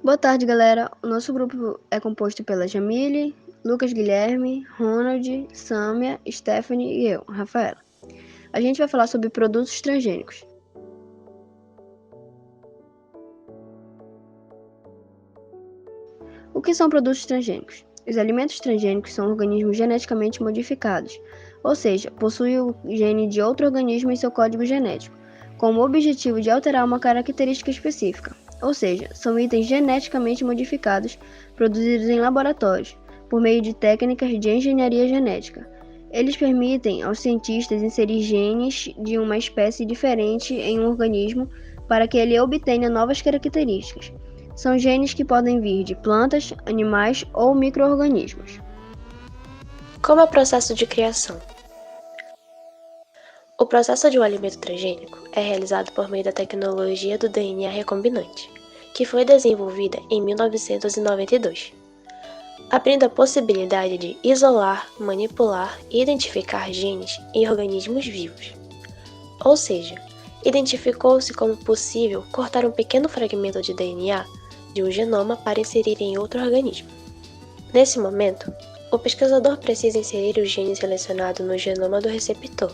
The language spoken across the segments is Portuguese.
Boa tarde, galera. O nosso grupo é composto pela Jamile, Lucas Guilherme, Ronald, Sâmia, Stephanie e eu, Rafaela. A gente vai falar sobre produtos transgênicos. O que são produtos transgênicos? Os alimentos transgênicos são organismos geneticamente modificados, ou seja, possuem o gene de outro organismo em seu código genético, com o objetivo de alterar uma característica específica. Ou seja, são itens geneticamente modificados produzidos em laboratórios, por meio de técnicas de engenharia genética. Eles permitem aos cientistas inserir genes de uma espécie diferente em um organismo para que ele obtenha novas características. São genes que podem vir de plantas, animais ou micro-organismos. Como é o processo de criação? O processo de um alimento transgênico é realizado por meio da tecnologia do DNA recombinante, que foi desenvolvida em 1992, abrindo a possibilidade de isolar, manipular e identificar genes em organismos vivos. Ou seja, identificou-se como possível cortar um pequeno fragmento de DNA de um genoma para inserir em outro organismo. Nesse momento, o pesquisador precisa inserir o gene selecionado no genoma do receptor.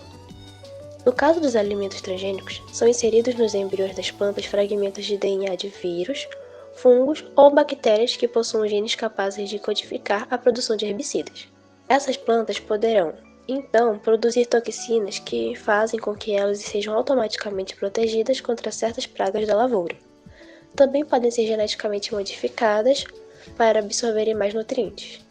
No caso dos alimentos transgênicos, são inseridos nos embriões das plantas fragmentos de DNA de vírus, fungos ou bactérias que possuam genes capazes de codificar a produção de herbicidas. Essas plantas poderão, então, produzir toxinas que fazem com que elas sejam automaticamente protegidas contra certas pragas da lavoura. Também podem ser geneticamente modificadas para absorverem mais nutrientes.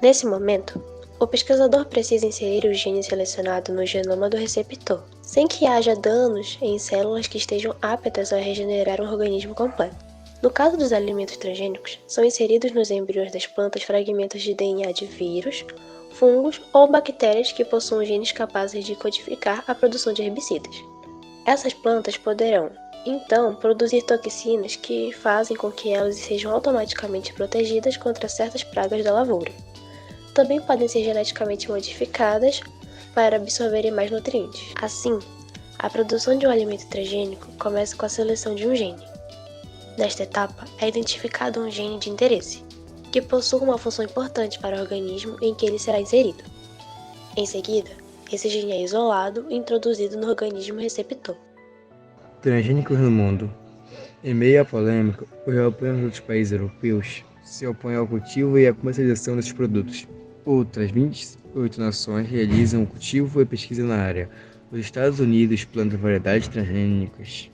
Nesse momento, o pesquisador precisa inserir o gene selecionado no genoma do receptor, sem que haja danos em células que estejam aptas a regenerar um organismo completo. No caso dos alimentos transgênicos, são inseridos nos embriões das plantas fragmentos de DNA de vírus, fungos ou bactérias que possuam genes capazes de codificar a produção de herbicidas. Essas plantas poderão, então, produzir toxinas que fazem com que elas sejam automaticamente protegidas contra certas pragas da lavoura. Também podem ser geneticamente modificadas para absorverem mais nutrientes. Assim, a produção de um alimento transgênico começa com a seleção de um gene. Nesta etapa, é identificado um gene de interesse, que possui uma função importante para o organismo em que ele será inserido. Em seguida, esse gene é isolado e introduzido no organismo receptor. Transgênicos no mundo. Em meio à polêmica, os europeus e outros países europeus se opõem ao cultivo e à comercialização desses produtos. Outras 28 nações realizam o cultivo e pesquisa na área. Os Estados Unidos plantam variedades transgênicas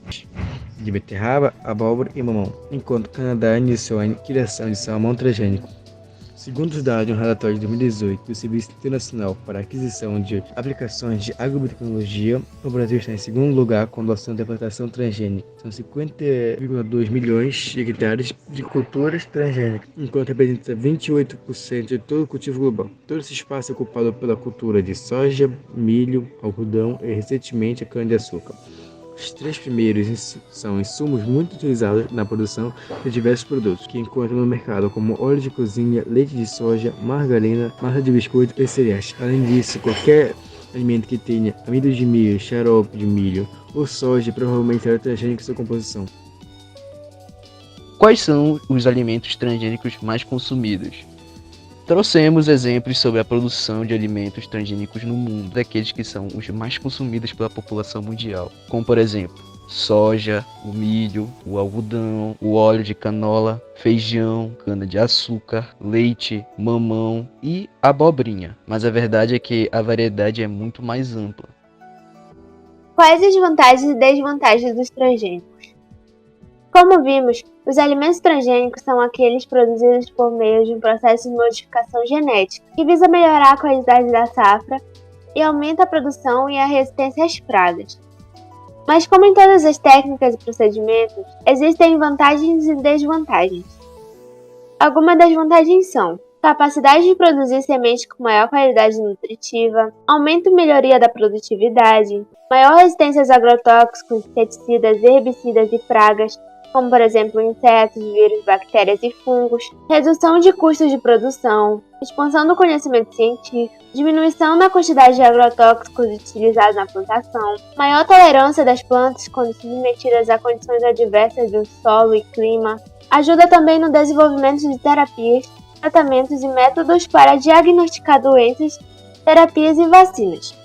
de beterraba, abóbora e mamão, enquanto o Canadá iniciou a criação de salmão transgênico. Segundo os dados de um relatório de 2018 do Serviço Internacional para a Aquisição de Aplicações de Agrobiotecnologia, o Brasil está em segundo lugar com doação de plantação transgênica. São 50,2 milhões de hectares de culturas transgênicas, enquanto representa 28% de todo o cultivo global. Todo esse espaço é ocupado pela cultura de soja, milho, algodão e, recentemente, a cana-de-açúcar. Os três primeiros são insumos muito utilizados na produção de diversos produtos que encontram no mercado, como óleo de cozinha, leite de soja, margarina, massa de biscoito e cereais. Além disso, qualquer alimento que tenha amido de milho, xarope de milho ou soja provavelmente será transgênico em sua composição. Quais são os alimentos transgênicos mais consumidos? Trouxemos exemplos sobre a produção de alimentos transgênicos no mundo, daqueles que são os mais consumidos pela população mundial, como por exemplo, soja, o milho, o algodão, o óleo de canola, feijão, cana-de-açúcar, leite, mamão e abobrinha. Mas a verdade é que a variedade é muito mais ampla. Quais as vantagens e desvantagens dos transgênicos? Como vimos, os alimentos transgênicos são aqueles produzidos por meio de um processo de modificação genética, que visa melhorar a qualidade da safra e aumenta a produção e a resistência às pragas. Mas como em todas as técnicas e procedimentos, existem vantagens e desvantagens. Algumas das vantagens são: capacidade de produzir sementes com maior qualidade nutritiva, aumento e melhoria da produtividade, maior resistência aos agrotóxicos, inseticidas, herbicidas e pragas, como por exemplo insetos, vírus, bactérias e fungos, redução de custos de produção, expansão do conhecimento científico, diminuição na quantidade de agrotóxicos utilizados na plantação, maior tolerância das plantas quando submetidas a condições adversas do solo e clima, ajuda também no desenvolvimento de terapias, tratamentos e métodos para diagnosticar doenças, terapias e vacinas.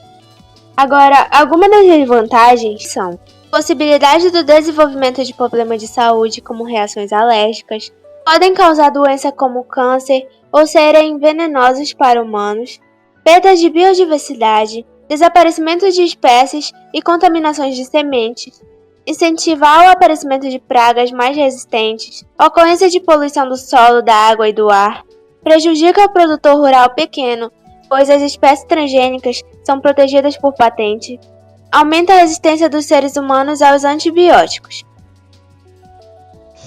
Agora, algumas das desvantagens são possibilidade do desenvolvimento de problemas de saúde, como reações alérgicas, podem causar doenças como câncer ou serem venenosos para humanos, perda de biodiversidade, desaparecimento de espécies e contaminações de sementes, incentivar o aparecimento de pragas mais resistentes, ocorrência de poluição do solo, da água e do ar, prejudica o produtor rural pequeno, pois as espécies transgênicas são protegidas por patente, aumenta a resistência dos seres humanos aos antibióticos.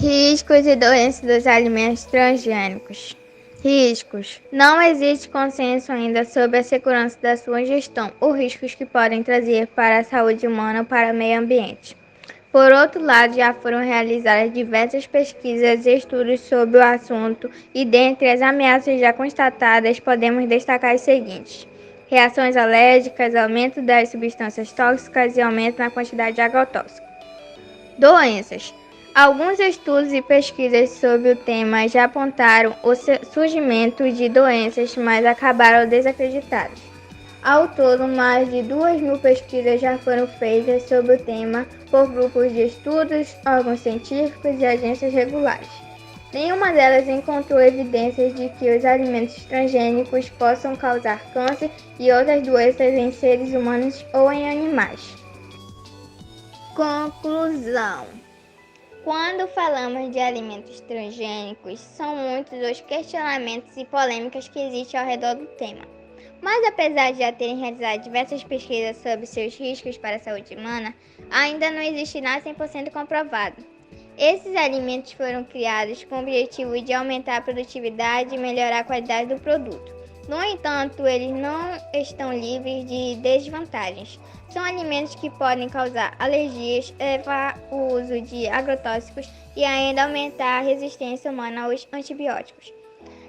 Riscos e doenças dos alimentos transgênicos. Riscos. Não existe consenso ainda sobre a segurança da sua ingestão ou riscos que podem trazer para a saúde humana ou para o meio ambiente. Por outro lado, já foram realizadas diversas pesquisas e estudos sobre o assunto e dentre as ameaças já constatadas podemos destacar as seguintes: reações alérgicas, aumento das substâncias tóxicas e aumento na quantidade de agrotóxico. Doenças. Alguns estudos e pesquisas sobre o tema já apontaram o surgimento de doenças, mas acabaram desacreditadas. Ao todo, mais de 2.000 pesquisas já foram feitas sobre o tema por grupos de estudos, órgãos científicos e agências regulares. Nenhuma delas encontrou evidências de que os alimentos transgênicos possam causar câncer e outras doenças em seres humanos ou em animais. Conclusão. Quando falamos de alimentos transgênicos, são muitos os questionamentos e polêmicas que existem ao redor do tema. Mas apesar de já terem realizado diversas pesquisas sobre seus riscos para a saúde humana, ainda não existe nada 100% comprovado. Esses alimentos foram criados com o objetivo de aumentar a produtividade e melhorar a qualidade do produto. No entanto, eles não estão livres de desvantagens. São alimentos que podem causar alergias, levar o uso de agrotóxicos e ainda aumentar a resistência humana aos antibióticos.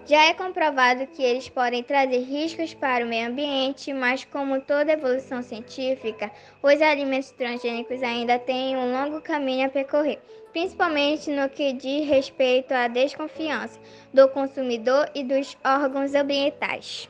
Já é comprovado que eles podem trazer riscos para o meio ambiente, mas como toda evolução científica, os alimentos transgênicos ainda têm um longo caminho a percorrer, principalmente no que diz respeito à desconfiança do consumidor e dos órgãos ambientais.